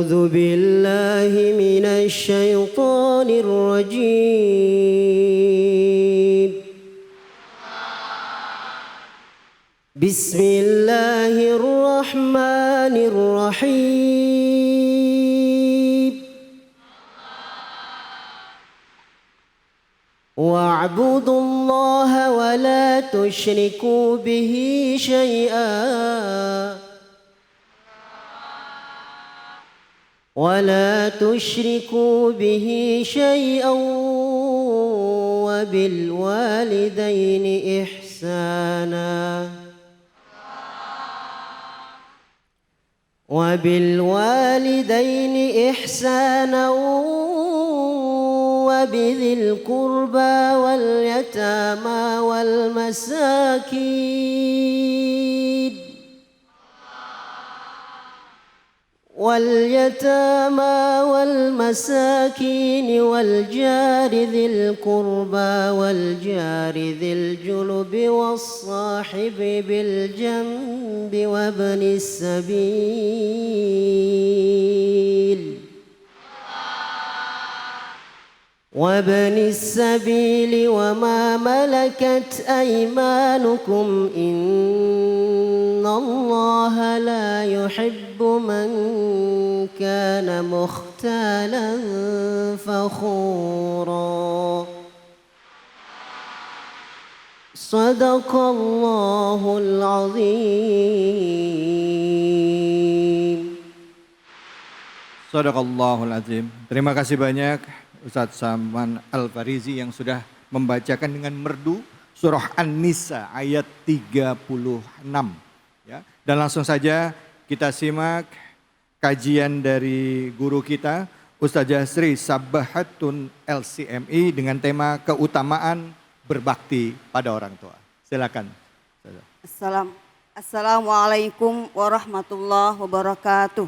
أعوذ بالله من الشيطان الرجيم. بسم الله الرحمن الرحيم. واعبدوا الله ولا تشركوا به شيئا وبالوالدين إحسانا وبذي القربى واليتامى والمساكين والجار ذي القربى والجار ذي الجنب والصاحب بالجنب وابن السبيل وما ملكت أيمانكم إن الله لا يحب من كان مختالا فخورا. صدق الله العظيم. Sadaqallahul azim. Terima kasih banyak Ustadz Salman Al-Farizi yang sudah membacakan dengan merdu surah An-Nisa ayat 36. Ya. Dan langsung saja kita simak kajian dari guru kita Ustazah Sri Sabahatun LCMI dengan tema keutamaan berbakti pada orang tua. Silakan. Assalamualaikum warahmatullahi wabarakatuh.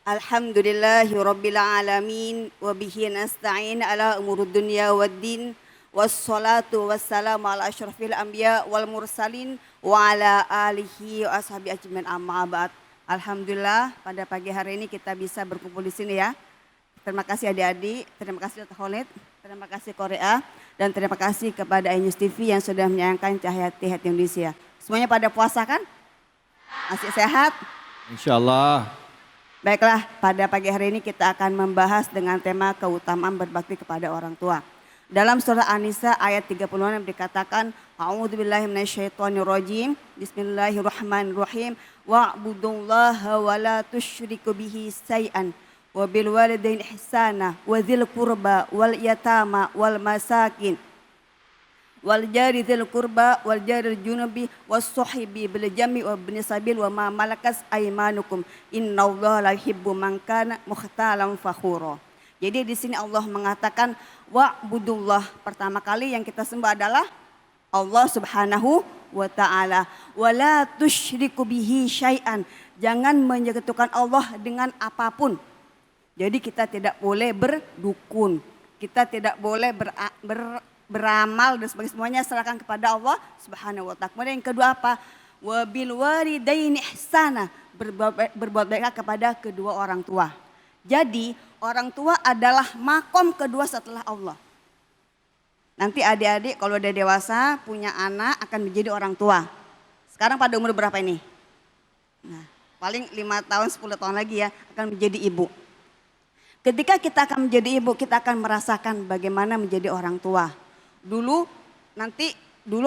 Alhamdulillahi rabbil alamin wa bihi nasta'in ala umurud dunya waddin wassalatu wassalamu ala asyrafil anbiya wal mursalin wa ala alihi wa ashabi ajmain amma ba'd. Alhamdulillah pada pagi hari ini kita bisa berkumpul di sini ya. Terima kasih adik-adik, terima kasih Dr. Khalid, terima kasih Korea dan terima kasih kepada iNews TV yang sudah menyayangkan cahaya hati Indonesia. Semuanya pada puasa kan? Masih sehat? Insyaallah. Baiklah, pada pagi hari ini kita akan membahas dengan tema keutamaan berbakti kepada orang tua. Dalam surah An-Nisa ayat 36 dikatakan, A'udzubillahi minasyaitonirrajim. Bismillahirrahmanirrahim. Wa'budullaha wa la tusyriku bihi syai'an wa bil walidaini ihsana wa dzil qurba wal yatama wal masakin wal jari dzil qurba wal jari junubi was sahibi bil jami wa ibnis sabil wa ma malakas aymanukum innallaha la yuhibbu man kana mukhtalan fakhura. Jadi di sini Allah mengatakan wa'budullah, pertama kali yang kita sembah adalah Allah Subhanahu wa taala. Wala tusyriku bihi syai'an, jangan menyekutukan Allah dengan apapun. Jadi kita tidak boleh berdukun, kita tidak boleh beramal dan sebagainya, semuanya serahkan kepada Allah Subhanahu wa taala. Kemudian yang kedua apa? Wabil walidaini ihsana, berbuat baiklah kepada kedua orang tua. Jadi orang tua adalah makom kedua setelah Allah. Nanti adik-adik kalau udah dewasa punya anak akan menjadi orang tua. Sekarang pada umur berapa ini? Nah, paling 5 tahun 10 tahun lagi ya akan menjadi ibu. Ketika kita akan menjadi ibu, kita akan merasakan bagaimana menjadi orang tua. Dulu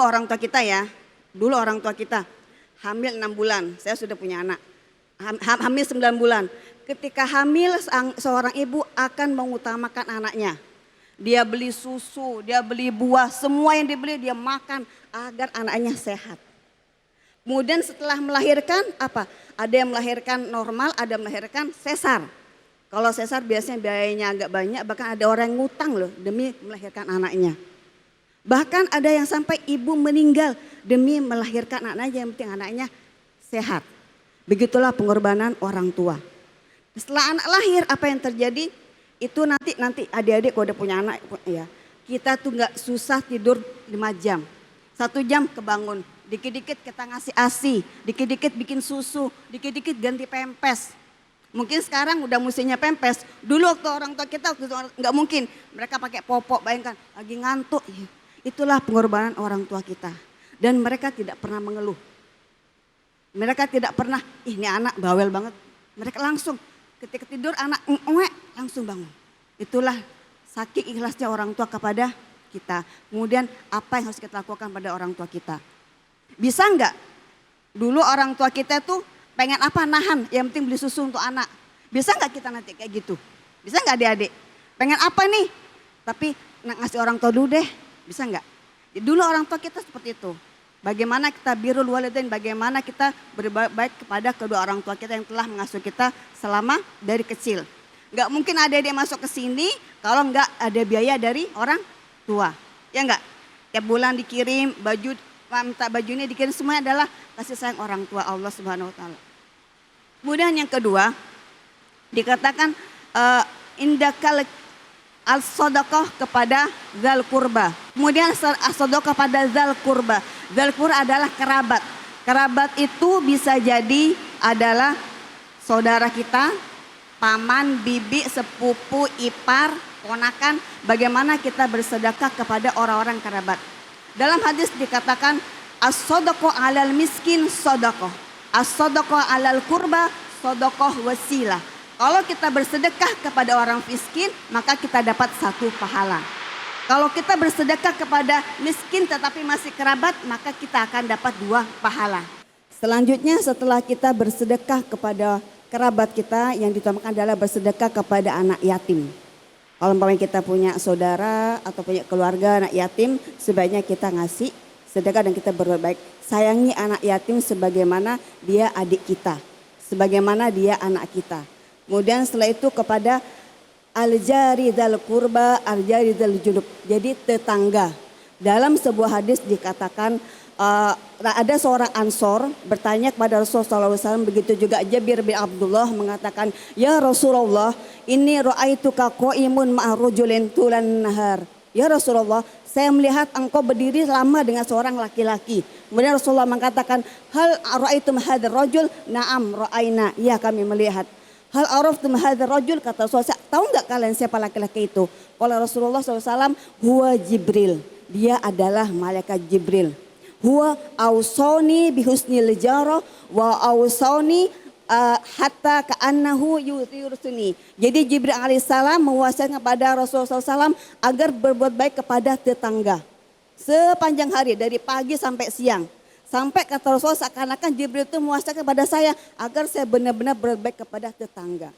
orang tua kita ya, dulu orang tua kita hamil 6 bulan, saya sudah punya anak. Hamil 9 bulan. Ketika hamil seorang ibu akan mengutamakan anaknya. Dia beli susu, dia beli buah, semua yang dibeli dia makan agar anaknya sehat. Kemudian setelah melahirkan apa? Ada yang melahirkan normal, ada yang melahirkan sesar. Kalau sesar biasanya biayanya agak banyak, bahkan ada orang yang ngutang loh demi melahirkan anaknya. Bahkan ada yang sampai ibu meninggal demi melahirkan anaknya, yang penting anaknya sehat. Begitulah pengorbanan orang tua. Setelah anak lahir apa yang terjadi? Itu nanti adik-adik kalau udah punya anak ya, kita tuh nggak susah tidur 5 jam. 1 jam kebangun, Dikit-dikit kita ngasih ASI, dikit-dikit bikin susu, dikit-dikit ganti pempes. Mungkin sekarang udah musimnya pempes. Dulu waktu orang tua kita waktu itu nggak mungkin. Mereka pakai popok, bayangkan lagi ngantuk. Itulah pengorbanan orang tua kita. Dan mereka tidak pernah mengeluh. Mereka tidak pernah, ini anak bawel banget. Mereka langsung ketika tidur anak langsung bangun. Itulah saking ikhlasnya orang tua kepada kita. Kemudian apa yang harus kita lakukan pada orang tua kita. Bisa nggak? Dulu orang tua kita tuh pengen apa nahan, yang penting beli susu untuk anak. Bisa nggak kita nanti kayak gitu? Bisa nggak adik-adik? Pengen apa nih? Tapi ngasih orang tua dulu deh, bisa nggak? Dulu orang tua kita seperti itu. Bagaimana kita birrul walidain, bagaimana kita berbaik kepada kedua orang tua kita yang telah mengasuh kita selama dari kecil. Nggak mungkin adik-adik masuk ke sini kalau nggak ada biaya dari orang tua. Ya nggak? Tiap bulan dikirim baju, minta bajunya dikirim, semuanya adalah kasih sayang orang tua Allah Subhanahu wa taala. Kemudian yang kedua dikatakan indakal al-sadaqah kepada zal kurba. Kemudian as-sadaqah pada zal kurba. Zal kurba adalah kerabat. Kerabat itu bisa jadi adalah saudara kita, paman, bibi, sepupu, ipar, ponakan. Bagaimana kita bersedekah kepada orang-orang kerabat. Dalam hadis dikatakan as-sadaqah alal miskin sadaqah. As-sadaqah alal kurba sadaqah wasilah. Kalau kita bersedekah kepada orang miskin, maka kita dapat satu pahala. Kalau kita bersedekah kepada miskin tetapi masih kerabat, maka kita akan dapat 2 pahala. Selanjutnya setelah kita bersedekah kepada kerabat kita, yang diutamakan adalah bersedekah kepada anak yatim. Kalau umpamanya kita punya saudara atau punya keluarga anak yatim, sebaiknya kita ngasih sedekah dan kita berbuat baik. Sayangi anak yatim sebagaimana dia adik kita, sebagaimana dia anak kita. Kemudian setelah itu kepada al-jari dzal qurba, al-jari dzal junub. Jadi tetangga. Dalam sebuah hadis dikatakan ada seorang Ansor bertanya kepada Rasulullah SAW, begitu juga Jabir bin Abdullah mengatakan, ya Rasulullah, ini ra'aituka qa'imun ma'a rajulin tulan nahar. Ya Rasulullah, saya melihat engkau berdiri lama dengan seorang laki-laki. Kemudian Rasulullah mengatakan, hal ra'aitum hadzal rajul? Na'am ra'aina. Ya, kami melihat. Hal araftum hadzal rajul? Kata Rasulullah, tahu enggak kalian siapa laki-laki itu? Qala Rasulullah SAW, huwa Jibril. Dia adalah malaikat Jibril. Huwa awsani bihusnil jara wa awsani hatta ka'annahu yursuni. Jadi Jibril alaihissalam mewasiatkan kepada Rasulullah SAW agar berbuat baik kepada tetangga. Sepanjang hari dari pagi sampai siang. Sampai kata Rasulullah seakan-akan Jibril itu mewasiatkan kepada saya agar saya benar-benar berbuat baik kepada tetangga.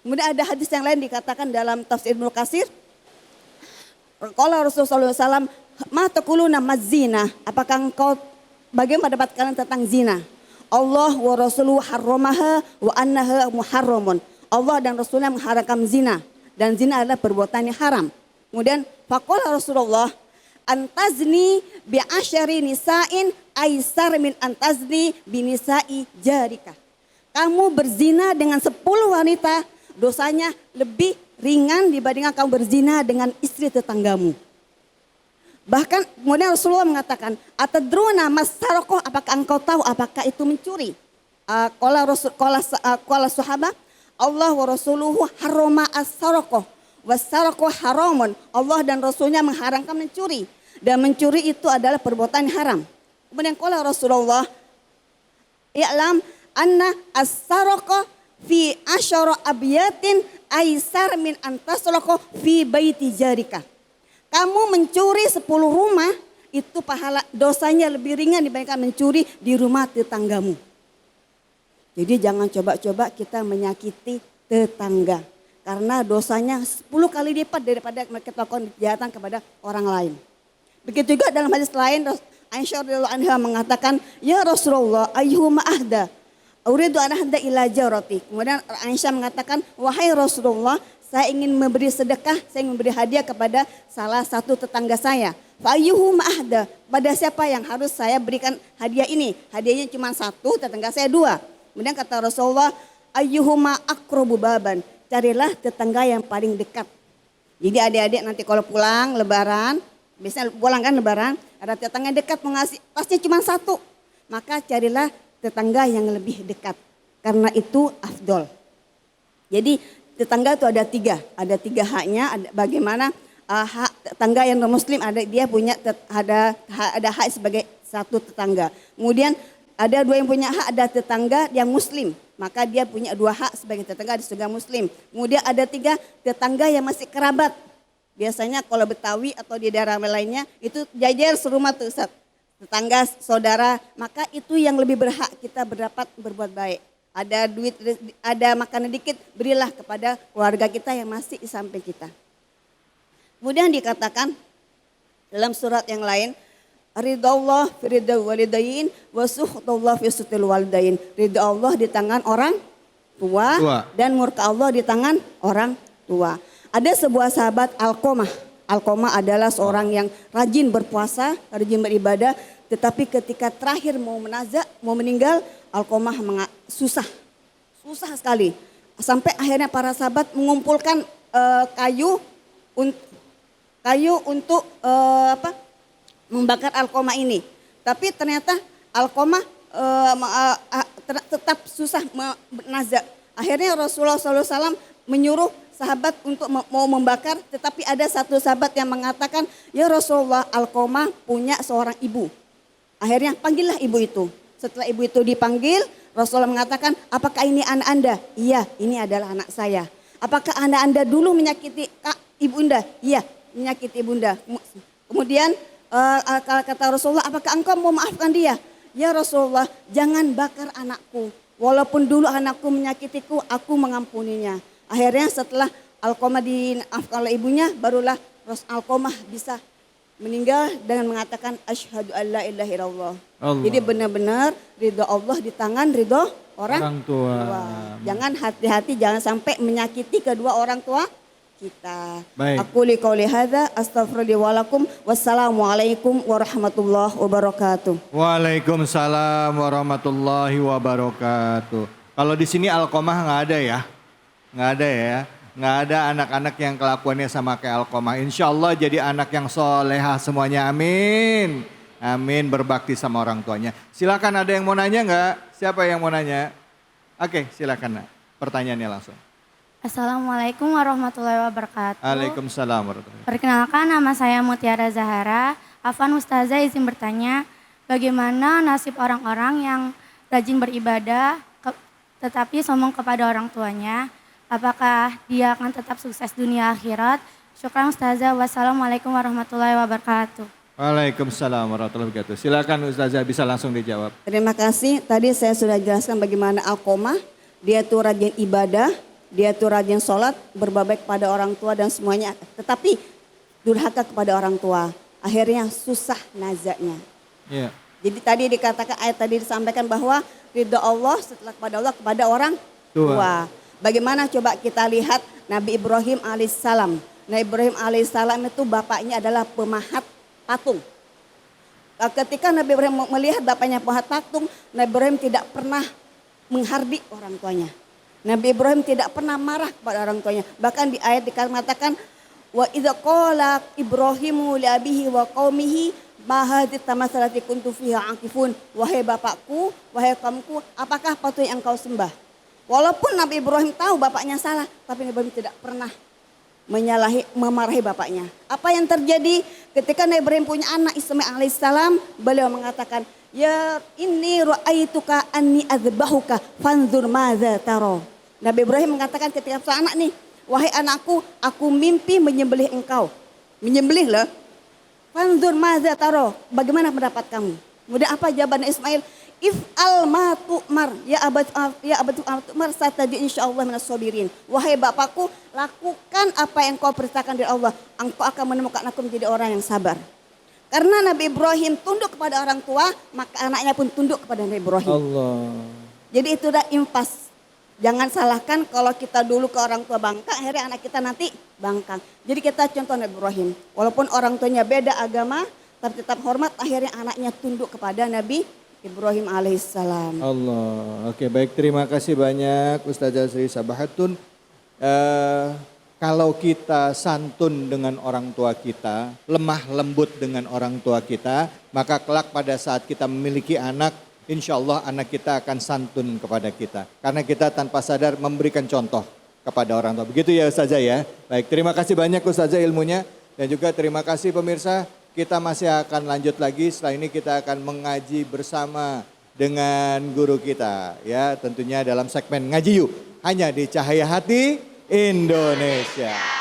Kemudian ada hadis yang lain dikatakan dalam tafsir Ibnu Katsir. Qala Rasulullah SAW, ma taquluna mazina? Apakah engkau bagaimana pendapat kalian tentang zina? Allah wa rasuluhu harramaha wa annaha muharramun. Allah dan Rasulnya mengharamkan zina dan zina adalah perbuatan yang haram. Kemudian faqala Rasulullah, antazni bi asyari nisa'in aisar min antazni bi nisa'i jarika. Kamu berzina dengan 10 wanita, dosanya lebih ringan dibandingkan kamu berzina dengan istri tetanggamu. Bahkan kemudian Rasulullah mengatakan, atadruna mas-saraqah, apakah engkau tahu apakah itu mencuri? Qala sahabat, Allah wa rasuluhu harrama as-saraqah was-saraqah haramun. Allah dan Rasulnya mengharamkan mencuri dan mencuri itu adalah perbuatan haram. Kemudian qala Rasulullah, i'lam anna as-saraqah fi asyara abyatin aisar min antasraqah fi baiti jarika. Kamu mencuri 10 rumah, itu pahala dosanya lebih ringan dibandingkan mencuri di rumah tetanggamu. Jadi jangan coba-coba kita menyakiti tetangga. Karena dosanya 10 kali lipat daripada kita melakukan kejahatan kepada orang lain. Begitu juga dalam hadis lain, Aisyah radhiyallahu anha mengatakan, ya Rasulullah ayyuhuma ahda? Uridu an ahda ila jarati. Kemudian Aisyah mengatakan, wahai Rasulullah, saya ingin memberi sedekah, saya ingin memberi hadiah kepada salah satu tetangga saya. Fa'ayyuhuma ahda, pada siapa yang harus saya berikan hadiah ini? Hadiahnya cuma 1, tetangga saya 2. Kemudian kata Rasulullah, ayyuhuma aqrabu baban, carilah tetangga yang paling dekat. Jadi adik-adik nanti kalau pulang lebaran, biasanya pulang kan lebaran, ada tetangga dekat mau ngasih, tasnya cuma 1. maka carilah tetangga yang lebih dekat. Karena itu afdol. Jadi tetangga itu ada tiga haknya. Bagaimana hak tetangga yang non muslim dia punya ada hak sebagai satu tetangga. Kemudian ada dua yang punya hak, ada tetangga yang muslim, maka dia punya dua hak sebagai tetangga di surga muslim. Kemudian ada tiga tetangga yang masih kerabat. Biasanya kalau Betawi atau di daerah lainnya itu jajar serumah tuh Ustaz. Tetangga, saudara, maka itu yang lebih berhak kita berbuat baik. Ada duit, ada makanan dikit, berilah kepada keluarga kita yang masih di samping kita. Kemudian dikatakan dalam surat yang lain, ridallah fi ridha walidain wa sukhtallah fi sukhtil walidain. Ridha Allah di tangan orang tua dan murka Allah di tangan orang tua. Ada sebuah sahabat Alqamah. Alqamah adalah seorang yang rajin berpuasa, rajin beribadah, tetapi ketika terakhir mau meninggal, Alqamah susah sekali. Sampai akhirnya para sahabat mengumpulkan kayu untuk membakar Alqamah ini. Tapi ternyata Alqamah tetap susah menazak. Akhirnya Rasulullah SAW menyuruh sahabat untuk mau membakar, tetapi ada satu sahabat yang mengatakan, ya Rasulullah, Alqamah punya seorang ibu. Akhirnya panggillah ibu itu. Setelah ibu itu dipanggil, Rasulullah mengatakan, apakah ini anak Anda? Iya, ini adalah anak saya. Apakah anak Anda dulu menyakiti ibunda? Iya, menyakiti ibunda. Kemudian kata Rasulullah, apakah engkau mau maafkan dia? Ya Rasulullah, jangan bakar anakku. Walaupun dulu anakku menyakitiku, aku mengampuninya. Akhirnya setelah Alqamah dimaafkan oleh ibunya, barulah Alqamah bisa meninggal dengan mengatakan asyhadu alla ilaha illallah. Jadi benar-benar ridha Allah di tangan ridha orang tua. Jangan hati-hati, jangan sampai menyakiti kedua orang tua kita. Aku liqauli hadza astaghfirullahi wa lakum. Wassalamualaikum warahmatullahi wabarakatuh. Waalaikumsalam warahmatullahi wabarakatuh. Kalau di sini Alqamah nggak ada ya? Nggak ada ya? Nggak ada anak-anak yang kelakuannya sama kayak Alqamah. Insya Allah jadi anak yang solehah semuanya, amin. Amin, berbakti sama orang tuanya. Silakan, ada yang mau nanya nggak? Siapa yang mau nanya? Oke, silakan nak. Pertanyaannya langsung. Assalamualaikum warahmatullahi wabarakatuh. Waalaikumsalam warahmatullahi wabarakatuh. Perkenalkan, nama saya Mutiara Zahara. Afwan Ustazah izin bertanya, bagaimana nasib orang-orang yang rajin beribadah tetapi sombong kepada orang tuanya? Apakah dia akan tetap sukses dunia akhirat? Syukran Ustazah. Wassalamualaikum warahmatullahi wabarakatuh. Waalaikumsalam warahmatullahi wabarakatuh. Silakan Ustazah, bisa langsung dijawab. Terima kasih. Tadi saya sudah jelaskan bagaimana Alqamah. Dia tuh rajin ibadah, dia tuh rajin sholat, berbaik kepada orang tua dan semuanya. Tetapi durhaka kepada orang tua. Akhirnya susah nazaknya. Yeah. Jadi tadi dikatakan, ayat tadi disampaikan bahwa ridha Allah setelah kepada Allah kepada orang tua. Bagaimana coba kita lihat Nabi Ibrahim alaihissalam. Nabi Ibrahim alaihissalam itu bapaknya adalah pemahat patung. Ketika Nabi Ibrahim melihat bapaknya pemahat patung, Nabi Ibrahim tidak pernah menghardik orang tuanya. Nabi Ibrahim tidak pernah marah kepada orang tuanya. Bahkan di ayat dikatakan, wa idza qala Ibrahimu li abihi wa qaumihi ma hadhihi tamasalati kuntu fiha aqifun. Wahai bapakku, wahai kaumku, apakah patung yang engkau sembah? Walaupun Nabi Ibrahim tahu bapaknya salah, tapi Nabi Ibrahim tidak pernah memarahi bapaknya. Apa yang terjadi ketika Nabi Ibrahim punya anak Ismail alaihissalam, beliau mengatakan, ya inni ra'aituka anni adzbahuka fanzur madza tara. Nabi Ibrahim mengatakan ketika sang anak nih, wahai anakku, aku mimpi menyembelih engkau. Menyembelih loh. Fanzur madza tara, bagaimana pendapat kamu? Kemudian apa jawaban Ismail? If'al ma tu'mar, ya abadu tu'mar satadi insyaallah minas sabirin. Wahai bapakku, lakukan apa yang kau perintahkan dari Allah. Engkau akan menemukan aku menjadi orang yang sabar. Karena Nabi Ibrahim tunduk kepada orang tua, maka anaknya pun tunduk kepada Nabi Ibrahim. Allah. Jadi itu udah impas. Jangan salahkan kalau kita dulu ke orang tua bangka, akhirnya anak kita nanti bangkang. Jadi kita contoh Nabi Ibrahim. Walaupun orang tuanya beda agama, tapi tetap hormat, akhirnya anaknya tunduk kepada Nabi Ibrahim alaihissalam. Allah. Oke, baik, terima kasih banyak Ustazah Sri Sabahatun. Kalau kita santun dengan orang tua kita, lemah lembut dengan orang tua kita, maka kelak pada saat kita memiliki anak, insya Allah anak kita akan santun kepada kita. Karena kita tanpa sadar memberikan contoh kepada orang tua. Begitu ya Ustazah ya. Baik, terima kasih banyak Ustazah ilmunya. Dan juga terima kasih pemirsa. Kita masih akan lanjut lagi. Setelah ini kita akan mengaji bersama dengan guru kita. Ya, tentunya dalam segmen Ngaji Yuk. Hanya di Cahaya Hati Indonesia.